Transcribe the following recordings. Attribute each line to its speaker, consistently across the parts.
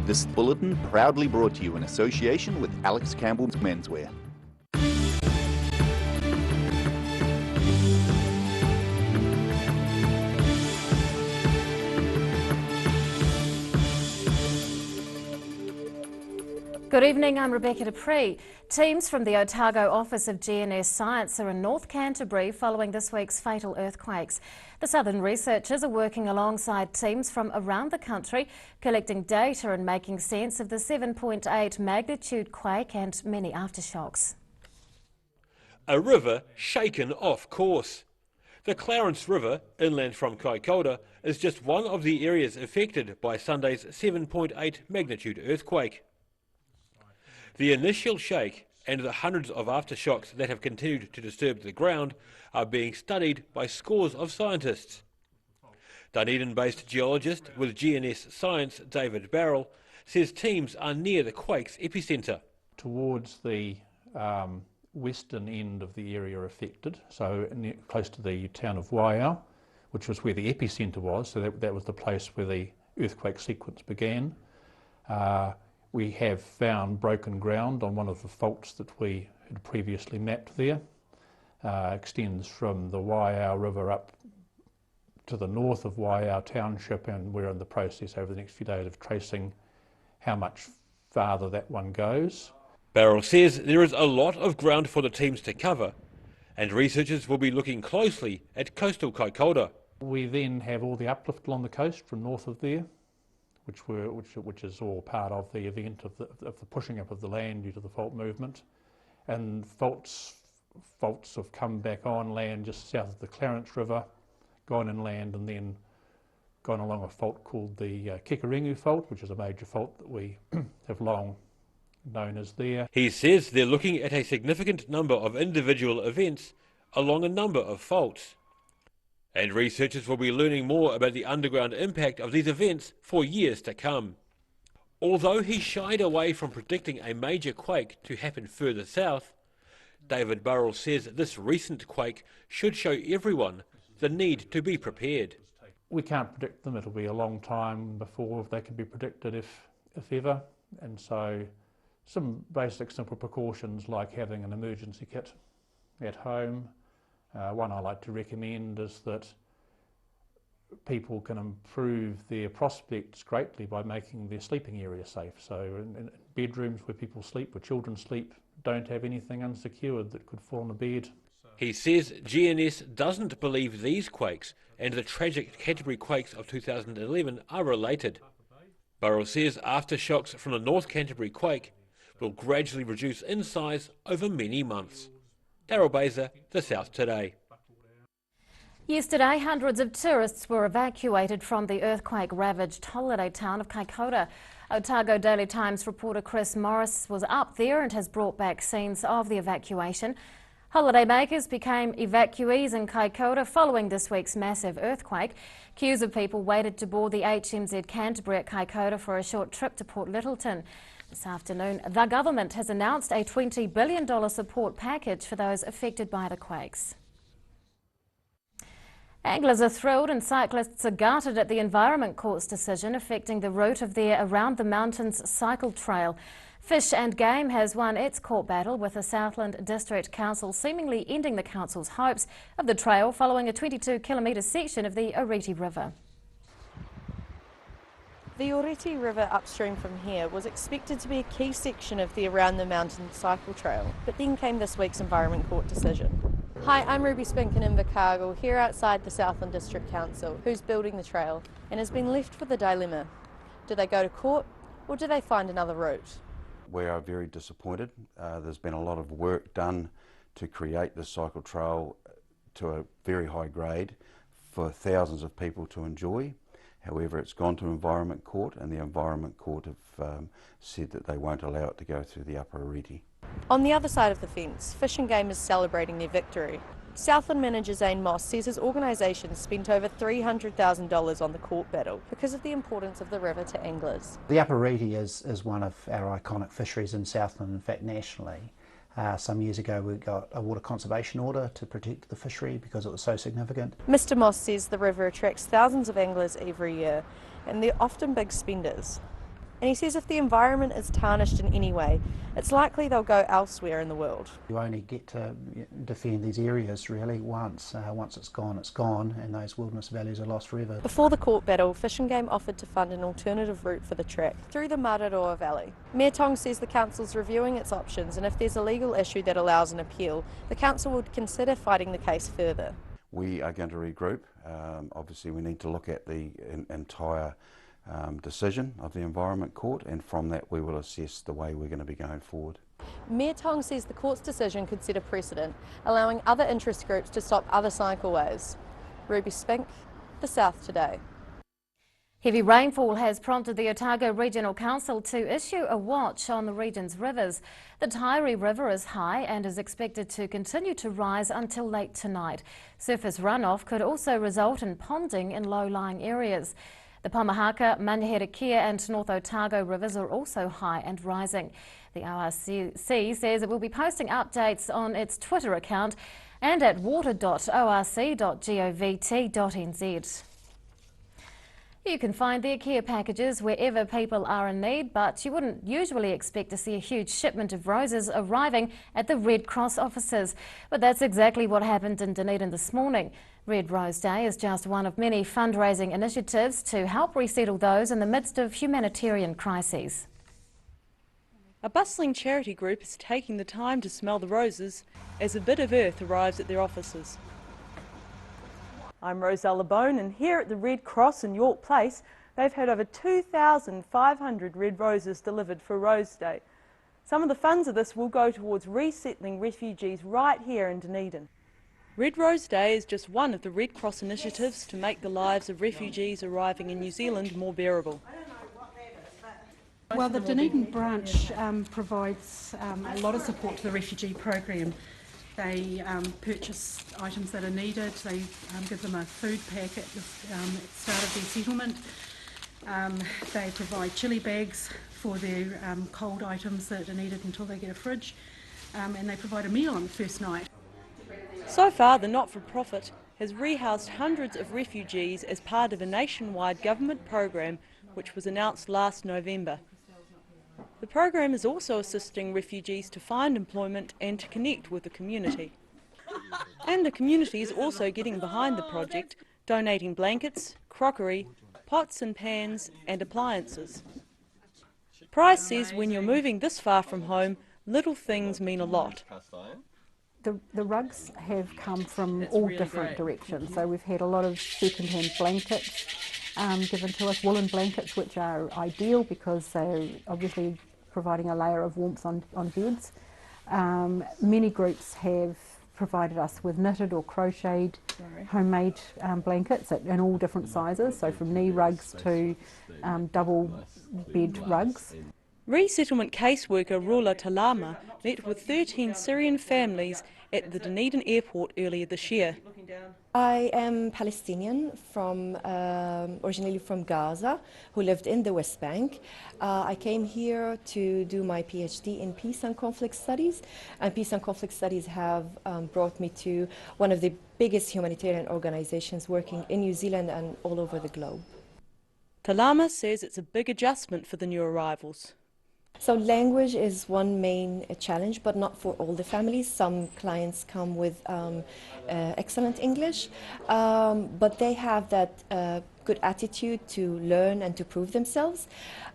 Speaker 1: This bulletin proudly brought to you in association with Alex Campbell's Menswear.
Speaker 2: Good evening, I'm Rebecca Dupree. Teams from the Otago office of GNS Science are in North Canterbury following this week's fatal earthquakes. The Southern researchers are working alongside teams from around the country, collecting data and making sense of the 7.8 magnitude quake and many aftershocks.
Speaker 3: A river shaken off course. The Clarence River, inland from Kaikoura, is just one of the areas affected by Sunday's 7.8 magnitude earthquake. The initial shake and the hundreds of aftershocks that have continued to disturb the ground are being studied by scores of scientists. Dunedin-based geologist with GNS Science, David Barrell, says teams are near the quake's epicentre.
Speaker 4: Towards the western end of the area affected, so close to the town of Waiau, which was where the epicentre was, so that was the place where the earthquake sequence began. We have found broken ground on one of the faults that we had previously mapped there. Extends from the Waiau River up to the north of Waiau Township, and we're in the process over the next few days of tracing how much farther that one goes.
Speaker 3: Barrell says there is a lot of ground for the teams to cover, and researchers will be looking closely at coastal Kaikoura.
Speaker 4: We then have all the uplift along the coast from north of there, which is all part of the event of the pushing up of the land due to the fault movement, and faults have come back on land just south of the Clarence River, gone inland, and then gone along a fault called the Kekarengu fault, which is a major fault that we have long known as there.
Speaker 3: He says they're looking at a significant number of individual events along a number of faults. And researchers will be learning more about the underground impact of these events for years to come. Although he shied away from predicting a major quake to happen further south, David Barrell says this recent quake should show everyone the need to be prepared.
Speaker 4: We can't predict them. It'll be a long time before they can be predicted, if ever. And so some basic simple precautions like having an emergency kit at home. One I like to recommend is that people can improve their prospects greatly by making their sleeping area safe. So in bedrooms where people sleep, where children sleep, don't have anything unsecured that could fall on a bed.
Speaker 3: He says GNS doesn't believe these quakes and the tragic Canterbury quakes of 2011 are related. Barrell says aftershocks from the North Canterbury quake will gradually reduce in size over many months. Daryl Baser, The South Today.
Speaker 2: Yesterday, hundreds of tourists were evacuated from the earthquake-ravaged holiday town of Kaikoura. Otago Daily Times reporter Chris Morris was up there and has brought back scenes of the evacuation. Holidaymakers became evacuees in Kaikoura following this week's massive earthquake. Queues of people waited to board the HMZ Canterbury at Kaikoura for a short trip to Port Lyttelton. This afternoon, the government has announced a $20 billion support package for those affected by the quakes. Anglers are thrilled and cyclists are gutted at the Environment Court's decision affecting the route of their Around the Mountains cycle trail. Fish and Game has won its court battle, with the Southland District Council seemingly ending the council's hopes of the trail following a 22-kilometre section of the Oreti River.
Speaker 5: The Oreti River upstream from here was expected to be a key section of the Around the Mountains cycle trail, but then came this week's Environment Court decision. Hi, I'm Ruby Spink in Invercargill, here outside the Southland District Council, who's building the trail and has been left with a dilemma. Do they go to court or do they find another route?
Speaker 6: We are very disappointed. There's been a lot of work done to create this cycle trail to a very high grade for thousands of people to enjoy. However, it's gone to Environment Court, and the Environment Court have said that they won't allow it to go through the Upper Oreti.
Speaker 5: On the other side of the fence, Fish and Game is celebrating their victory. Southland manager Zane Moss says his organisation spent over $300,000 on the court battle because of the importance of the river to anglers.
Speaker 7: The Upper Oreti is one of our iconic fisheries in Southland, in fact nationally. Some years ago we got a water conservation order to protect the fishery because it was so significant.
Speaker 5: Mr Moss says the river attracts thousands of anglers every year and they're often big spenders. And he says if the environment is tarnished in any way, it's likely they'll go elsewhere in the world.
Speaker 7: You only get to defend these areas really once. Once it's gone, and those wilderness values are lost forever.
Speaker 5: Before the court battle, Fish and Game offered to fund an alternative route for the track through the Mararoa Valley. Mayor Tong says the council's reviewing its options, and if there's a legal issue that allows an appeal, the council would consider fighting the case further.
Speaker 6: We are going to regroup. Obviously we need to look at the entire decision of the Environment Court, and from that we will assess the way we're going to be going forward.
Speaker 5: Mayor Tong says the court's decision could set a precedent, allowing other interest groups to stop other cycleways. Ruby Spink, The South Today.
Speaker 2: Heavy rainfall has prompted the Otago Regional Council to issue a watch on the region's rivers. The Taieri River is high and is expected to continue to rise until late tonight. Surface runoff could also result in ponding in low-lying areas. The Pomahaka, Manyaherekea and North Otago rivers are also high and rising. The ORC says it will be posting updates on its Twitter account and at water.orc.govt.nz. You can find the IKEA packages wherever people are in need, but you wouldn't usually expect to see a huge shipment of roses arriving at the Red Cross offices. But that's exactly what happened in Dunedin this morning. Red Rose Day is just one of many fundraising initiatives to help resettle those in the midst of humanitarian crises.
Speaker 8: A bustling charity group is taking the time to smell the roses as a bit of earth arrives at their offices. I'm Roselle LeBone, and here at the Red Cross in York Place, they've had over 2,500 red roses delivered for Rose Day. Some of the funds of this will go towards resettling refugees right here in Dunedin. Red Rose Day is just one of the Red Cross initiatives to make the lives of refugees arriving in New Zealand more bearable.
Speaker 9: Well, the Dunedin branch provides a lot of support to the refugee program. They purchase items that are needed. They give them a food pack at the start of their settlement. They provide chilli bags for their cold items that are needed until they get a fridge, and they provide a meal on the first night.
Speaker 8: So far, the not-for-profit has rehoused hundreds of refugees as part of a nationwide government program which was announced last November. The program is also assisting refugees to find employment and to connect with the community. And the community is also getting behind the project, donating blankets, crockery, pots and pans and appliances. Price says when you're moving this far from home, little things mean a lot.
Speaker 10: The rugs have come from all different directions. So we've had a lot of second-hand blankets given to us, woolen blankets, which are ideal because they're obviously providing a layer of warmth on beds. Many groups have provided us with knitted or crocheted homemade blankets in all different sizes, so from knee rugs to double bed rugs.
Speaker 8: Resettlement caseworker Rula Talama met with 13 Syrian families at the Dunedin airport earlier this year.
Speaker 11: I am Palestinian, originally from Gaza, who lived in the West Bank. I came here to do my PhD in peace and conflict studies, and peace and conflict studies have brought me to one of the biggest humanitarian organizations working in New Zealand and all over the globe.
Speaker 8: Talama says it's a big adjustment for the new arrivals.
Speaker 11: So language is one main challenge, but not for all the families. Some clients come with excellent English, but they have that good attitude to learn and to prove themselves.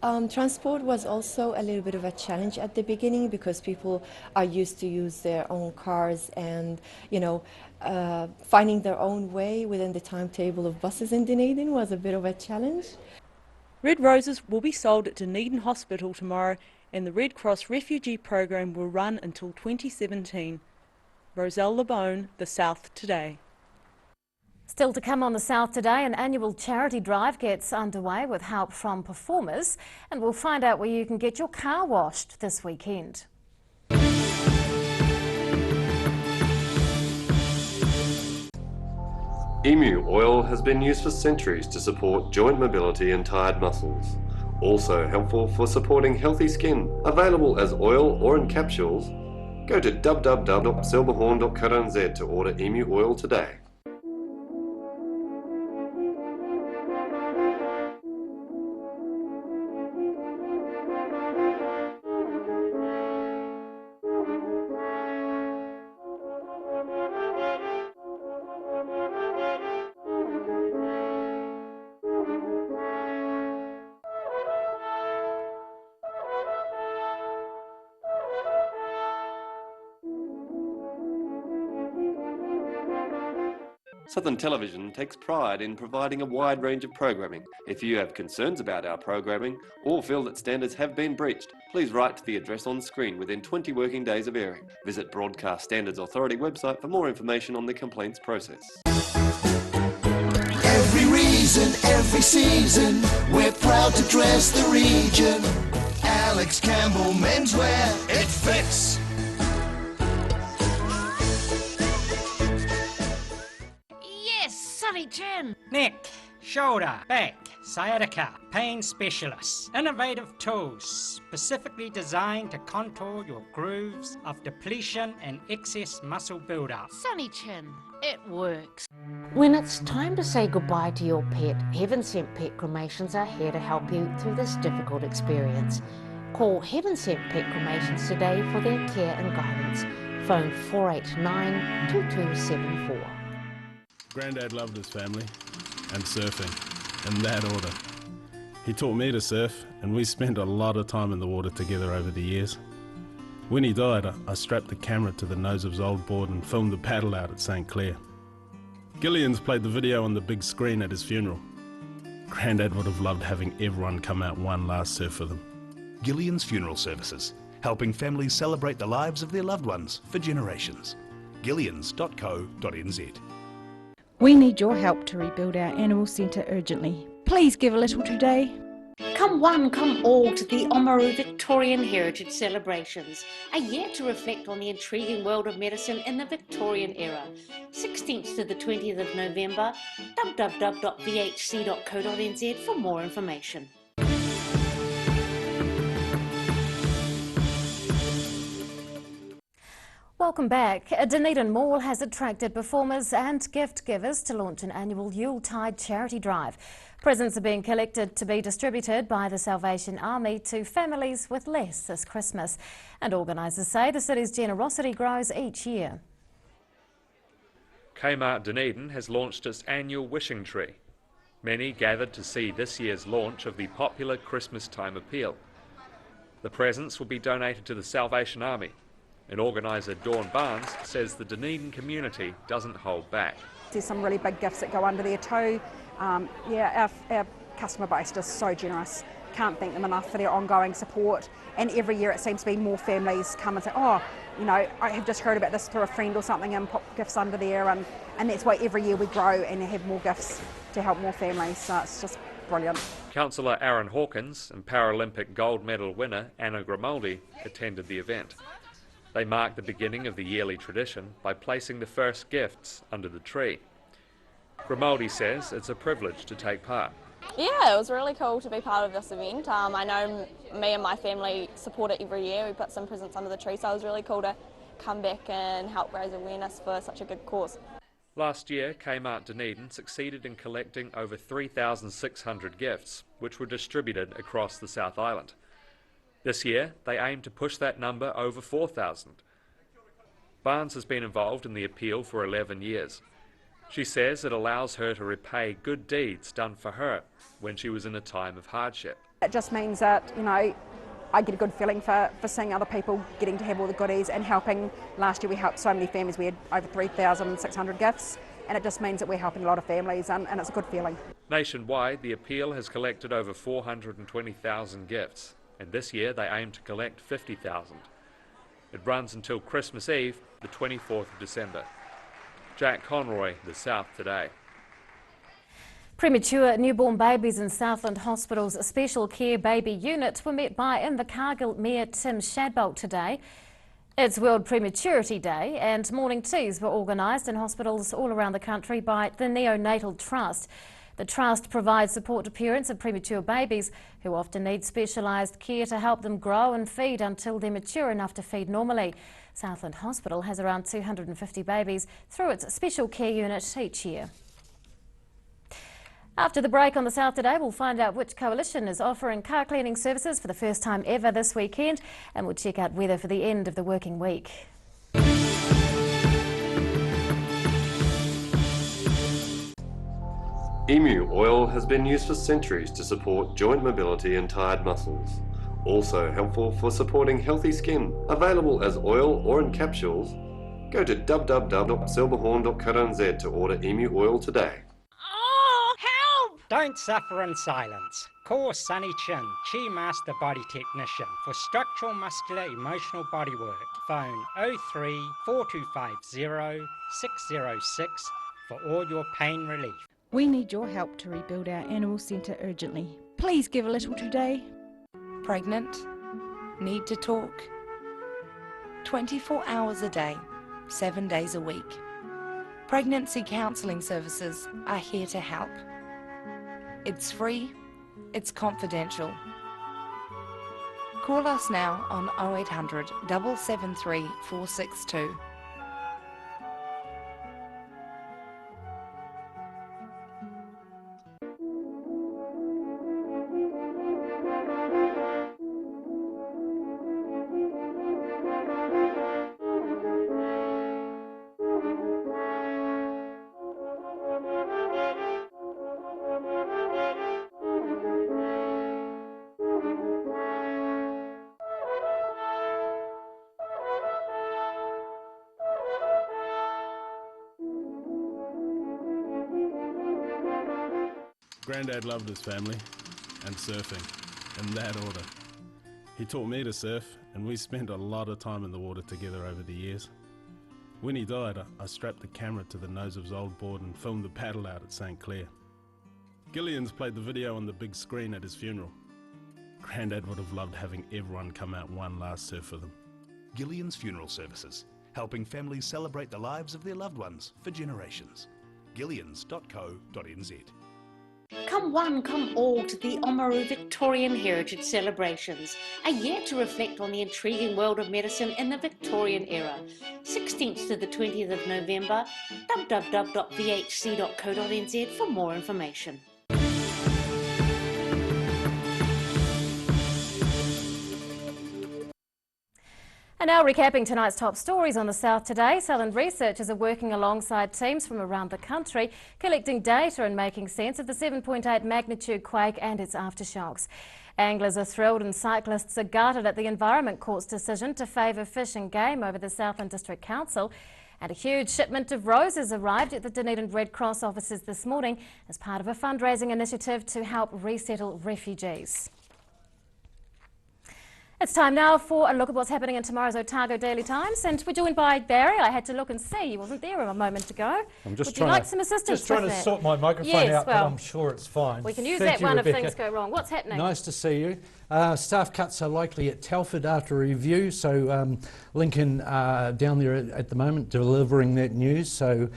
Speaker 11: Transport was also a little bit of a challenge at the beginning because people are used to use their own cars and, finding their own way within the timetable of buses in Dunedin was a bit of a challenge.
Speaker 8: Red roses will be sold at Dunedin Hospital tomorrow, and the Red Cross Refugee Program will run until 2017. Roselle LeBone, The South Today.
Speaker 2: Still to come on The South Today, an annual charity drive gets underway with help from performers, and we'll find out where you can get your car washed this weekend.
Speaker 12: Emu oil has been used for centuries to support joint mobility and tired muscles. Also helpful for supporting healthy skin. Available as oil or in capsules. Go to www.silverhorn.co.nz to order Emu oil today. Southern Television takes pride in providing a wide range of programming. If you have concerns about our programming or feel that standards have been breached, please write to the address on screen within 20 working days of airing. Visit Broadcast Standards Authority website for more information on the complaints process.
Speaker 13: Every reason, every season, we're proud to dress the region. Alex Campbell Menswear, it fits.
Speaker 14: Yes, Sonny Chin.
Speaker 15: Neck, shoulder, back, sciatica, pain specialists. Innovative tools specifically designed to contour your grooves of depletion and excess muscle buildup.
Speaker 14: Sonny Chin, it works.
Speaker 16: When it's time to say goodbye to your pet, Heaven Sent Pet Cremations are here to help you through this difficult experience. Call Heaven Sent Pet Cremations today for their care and guidance. Phone 489-2274.
Speaker 17: Grandad loved his family and surfing, in that order. He taught me to surf, and we spent a lot of time in the water together over the years. When he died, I strapped the camera to the nose of his old board and filmed the paddle out at St. Clair. Gillian's played the video on the big screen at his funeral. Grandad would have loved having everyone come out one last surf with him.
Speaker 18: Gillian's Funeral Services, helping families celebrate the lives of their loved ones for generations. Gillians.co.nz.
Speaker 19: We need your help to rebuild our animal centre urgently. Please give a little today.
Speaker 16: Come one, come all to the Oamaru Victorian Heritage Celebrations, a year to reflect on the intriguing world of medicine in the Victorian era. 16th to the 20th of November, www.vhc.co.nz for more information.
Speaker 2: Welcome back. Dunedin Mall has attracted performers and gift givers to launch an annual Yuletide charity drive. Presents are being collected to be distributed by the Salvation Army to families with less this Christmas. And organisers say the city's generosity grows each year.
Speaker 20: Kmart Dunedin has launched its annual wishing tree. Many gathered to see this year's launch of the popular Christmas time appeal. The presents will be donated to the Salvation Army. And organiser Dawn Barnes says the Dunedin community doesn't hold back.
Speaker 21: There's some really big gifts that go under there too. Our customer base is just so generous. Can't thank them enough for their ongoing support. And every year it seems to be more families come and say, oh, you know, I have just heard about this through a friend or something, and pop gifts under there. And that's why every year we grow and have more gifts to help more families. So it's just brilliant.
Speaker 20: Councillor Aaron Hawkins and Paralympic gold medal winner Anna Grimaldi attended the event. They marked the beginning of the yearly tradition by placing the first gifts under the tree. Grimaldi says it's a privilege to take part.
Speaker 22: Yeah, it was really cool to be part of this event. I know me and my family support it every year. We put some presents under the tree, so it was really cool to come back and help raise awareness for such a good cause.
Speaker 20: Last year, Kmart Dunedin succeeded in collecting over 3,600 gifts, which were distributed across the South Island. This year, they aim to push that number over 4,000. Barnes has been involved in the appeal for 11 years. She says it allows her to repay good deeds done for her when she was in a time of hardship.
Speaker 21: It just means that, you know, I get a good feeling for seeing other people getting to have all the goodies and helping. Last year we helped so many families, we had over 3,600 gifts, and it just means that we're helping a lot of families, and it's a good feeling.
Speaker 20: Nationwide, the appeal has collected over 420,000 gifts. And this year they aim to collect 50,000. It runs until Christmas Eve, the 24th of December. Jack Conroy, The South Today.
Speaker 2: Premature newborn babies in Southland Hospital's special care baby unit were met by Invercargill Mayor Tim Shadbolt today. It's World Prematurity Day, and morning teas were organised in hospitals all around the country by the Neonatal Trust. The Trust provides support to parents of premature babies who often need specialised care to help them grow and feed until they're mature enough to feed normally. Southland Hospital has around 250 babies through its special care unit each year. After the break on The South Today, we'll find out which coalition is offering car cleaning services for the first time ever this weekend, and we'll check out weather for the end of the working week.
Speaker 12: Emu oil has been used for centuries to support joint mobility and tired muscles. Also helpful for supporting healthy skin. Available as oil or in capsules, Go to www.silverhorn.co.nz to order emu oil today.
Speaker 14: Oh, help!
Speaker 15: Don't suffer in silence. Call Sunny Chin, Chi Master Body Technician for structural, muscular, emotional bodywork. Phone 03 4250 606 for all your pain relief.
Speaker 19: We need your help to rebuild our animal centre urgently. Please give a little today.
Speaker 1: Pregnant? Need to talk? 24 hours a day, 7 days a week. Pregnancy counselling services are here to help. It's free, it's confidential. Call us now on 0800 773 462.
Speaker 17: Grandad loved his family and surfing, in that order. He taught me to surf, and we spent a lot of time in the water together over the years. When he died, I strapped the camera to the nose of his old board and filmed the paddle out at St. Clair. Gillian's played the video on the big screen at his funeral. Grandad would have loved having everyone come out one last surf with him.
Speaker 18: Gillian's Funeral Services, helping families celebrate the lives of their loved ones for generations. Gillians.co.nz.
Speaker 16: Come one, come all to the Oamaru Victorian Heritage Celebrations, a year to reflect on the intriguing world of medicine in the Victorian era. 16th to the 20th of November, www.vhc.co.nz for more information.
Speaker 2: And now recapping tonight's top stories on the South today. Southern researchers are working alongside teams from around the country, collecting data and making sense of the 7.8 magnitude quake and its aftershocks. Anglers are thrilled and cyclists are gutted at the Environment Court's decision to favour fish and game over the Southland District Council. And a huge shipment of roses arrived at the Dunedin Red Cross offices this morning as part of a fundraising initiative to help resettle refugees. It's time now for a look at what's happening in tomorrow's Otago Daily Times, and we're joined by Barry. I had to look and see, he wasn't there a moment ago. Would you like some assistance
Speaker 4: just trying
Speaker 2: with
Speaker 4: to
Speaker 2: that?
Speaker 4: sort my microphone out, but I'm sure it's fine.
Speaker 2: We can use
Speaker 4: Thank
Speaker 2: that
Speaker 4: you,
Speaker 2: one
Speaker 4: Rebecca.
Speaker 2: if things go wrong. What's happening?
Speaker 4: Nice to see you. Staff cuts are likely at Telford after a review, so Lincoln down there at the moment delivering that news, so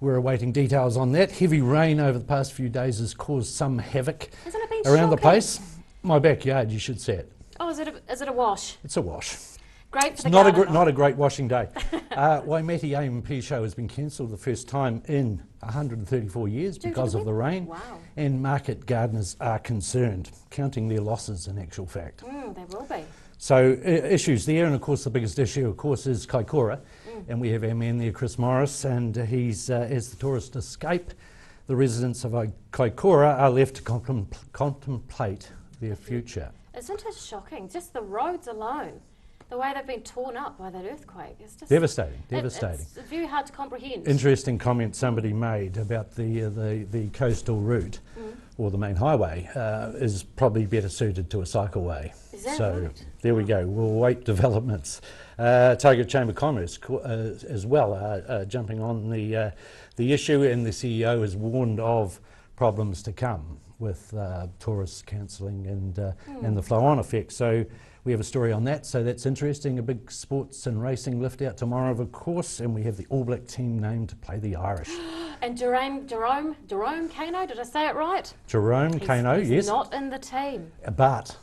Speaker 4: we're awaiting details on that. Heavy rain over the past few days has caused some havoc
Speaker 2: Hasn't it been
Speaker 4: around the
Speaker 2: shocking?
Speaker 4: place. My backyard, you should see it.
Speaker 2: Oh, is it a wash?
Speaker 4: It's a wash.
Speaker 2: Great for
Speaker 4: It's
Speaker 2: the
Speaker 4: not
Speaker 2: garden.
Speaker 4: not a great washing day. Waimeti AMP show has been cancelled the first time in 134 years because of the rain.
Speaker 2: Wow.
Speaker 4: And market gardeners are concerned, counting their losses in actual fact.
Speaker 2: They will be.
Speaker 4: So issues there, and of course the biggest issue of course is Kaikoura. And we have our man there, Chris Morris, and he's, as the tourists escape, the residents of Kaikoura are left to contemplate their future.
Speaker 2: Isn't it shocking? Just the roads alone, the way they've been torn up by that earthquake. It's just
Speaker 4: Devastating, devastating.
Speaker 2: It's very hard to comprehend.
Speaker 4: Interesting comment somebody made about the coastal route, or the main highway, is probably better suited to a cycleway.
Speaker 2: Is that
Speaker 4: so
Speaker 2: right?
Speaker 4: there we go. We'll wait developments. Target Chamber of Commerce as well are jumping on the issue, and the CEO has warned of problems to come with tourists cancelling and the flow-on effect. So we have a story on that, so that's interesting. A big sports and racing lift out tomorrow, of course, and we have the All Black team named to play the Irish.
Speaker 2: And Jerome Kano, did I say it right?
Speaker 4: Jerome Kano,
Speaker 2: he's
Speaker 4: yes.
Speaker 2: not in the team.
Speaker 4: But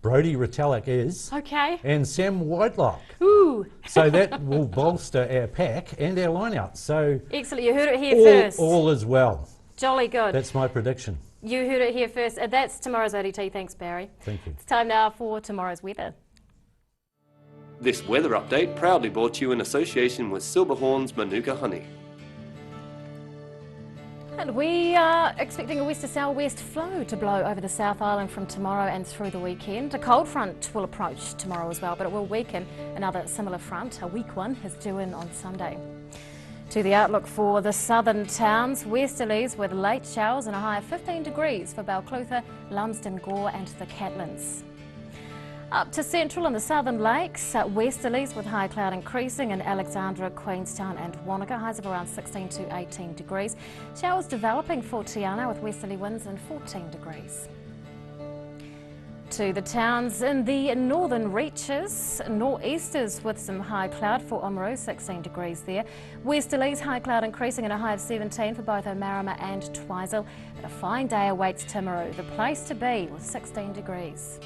Speaker 4: Brodie Retallick is.
Speaker 2: Okay.
Speaker 4: And Sam Whitelock.
Speaker 2: Ooh.
Speaker 4: So that will bolster our pack and our line-out. So
Speaker 2: Excellent, you heard it here first.
Speaker 4: All is well.
Speaker 2: Jolly good.
Speaker 4: That's my prediction.
Speaker 2: You heard it here first. That's tomorrow's ODT. Thanks, Barry.
Speaker 4: Thank you.
Speaker 2: It's time now for tomorrow's weather.
Speaker 12: This weather update proudly brought to you in association with Silverhorn's Manuka Honey.
Speaker 2: And we are expecting a west to southwest flow to blow over the South Island from tomorrow and through the weekend. A cold front will approach tomorrow as well, but it will weaken. Another similar front, a weak one, is due in on Sunday. To the outlook for the southern towns, westerlies with late showers and a high of 15 degrees for Balclutha, Lumsden, Gore and the Catlins. Up to central and the southern lakes, westerlies with high cloud increasing in Alexandra, Queenstown and Wanaka, highs of around 16 to 18 degrees. Showers developing for Tiana with westerly winds and 14 degrees. To the towns in the northern reaches, nor'easters with some high cloud for Oamaru, 16 degrees there. Westerlies, high cloud increasing and a high of 17 for both Omarama and Twizel. But a fine day awaits Timaru, the place to be with 16 degrees.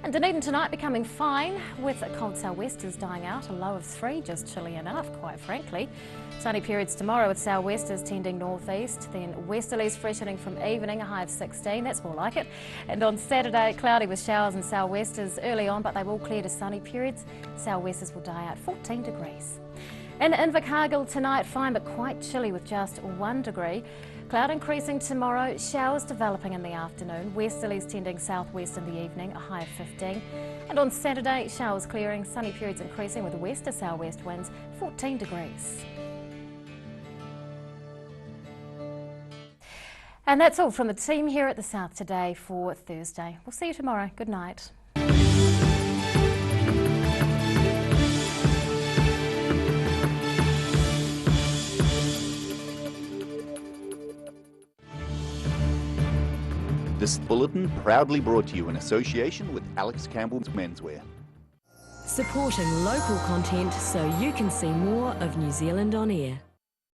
Speaker 2: And Dunedin tonight becoming fine with cold sou'westers dying out, a low of 3, just chilly enough, quite frankly. Sunny periods tomorrow with sou'westers tending northeast, then westerlies freshening from evening, a high of 16, that's more like it. And on Saturday, cloudy with showers and sou'westers early on, but they will clear to sunny periods. Sou'westers will die out, 14 degrees. In Invercargill tonight, fine but quite chilly with just 1 degree. Cloud increasing tomorrow, showers developing in the afternoon, westerlies tending southwest in the evening, a high of 15. And on Saturday, showers clearing, sunny periods increasing with west to southwest winds, 14 degrees. And that's all from the team here at the South Today for Thursday. We'll see you tomorrow. Good night.
Speaker 3: This bulletin proudly brought to you in association with Alex Campbell's Menswear.
Speaker 7: Supporting local content so you can see more of New Zealand on air.